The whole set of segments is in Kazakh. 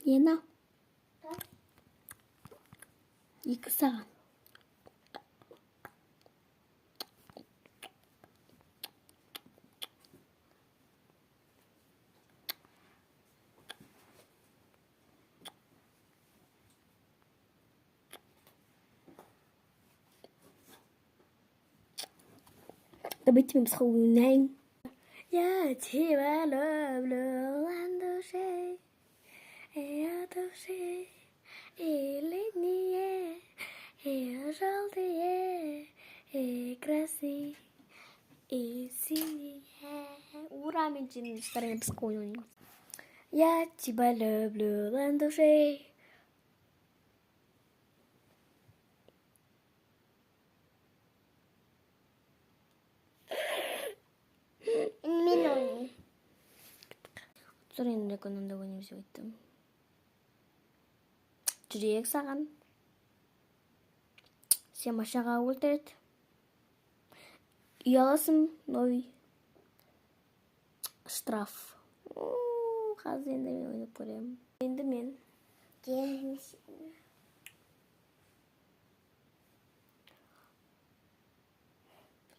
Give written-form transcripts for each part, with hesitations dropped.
얘나 екі саған. Давайте мы вспоминаем. Я тебя люблю, ландушей, я души, и летние, и желтые, и красные, и синие. Урами джин старым скоем. Я тебя люблю, ландушей. Минуни. 소리는 내가 논다고 님시 있던. Жүрек саған. Сен машаға өлтіреді. Ұяласың, новый. Штраф. Қазір енді мен ойнап көремін. Енді мен.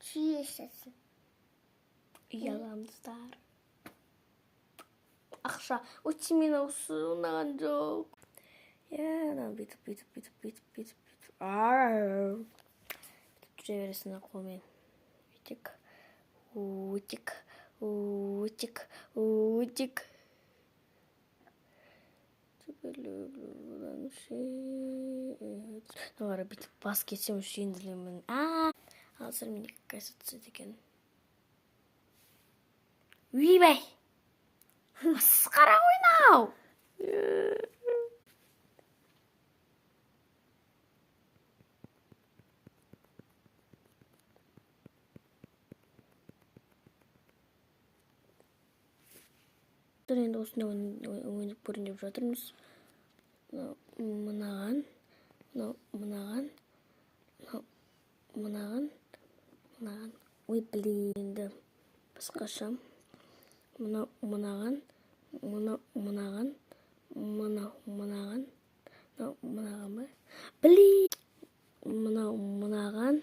Шиесесің. Ұяламыздар. Ақша. Өтсе мен осы ұнаған жоқ. Я, бүйтіп. Бүйтіп жүре бересің қолмен. Өтек. Нағара бүйтіп бас кетсем үші енділемін. Азыр мен қайсы түседі екен. Үйбай! Масқара ойнау! Енді осында ойнап көрін деп жатырмыз. Мынаған. Ой, блин, енді басқаша. Мынаған. Ба? Блин! Мынаған.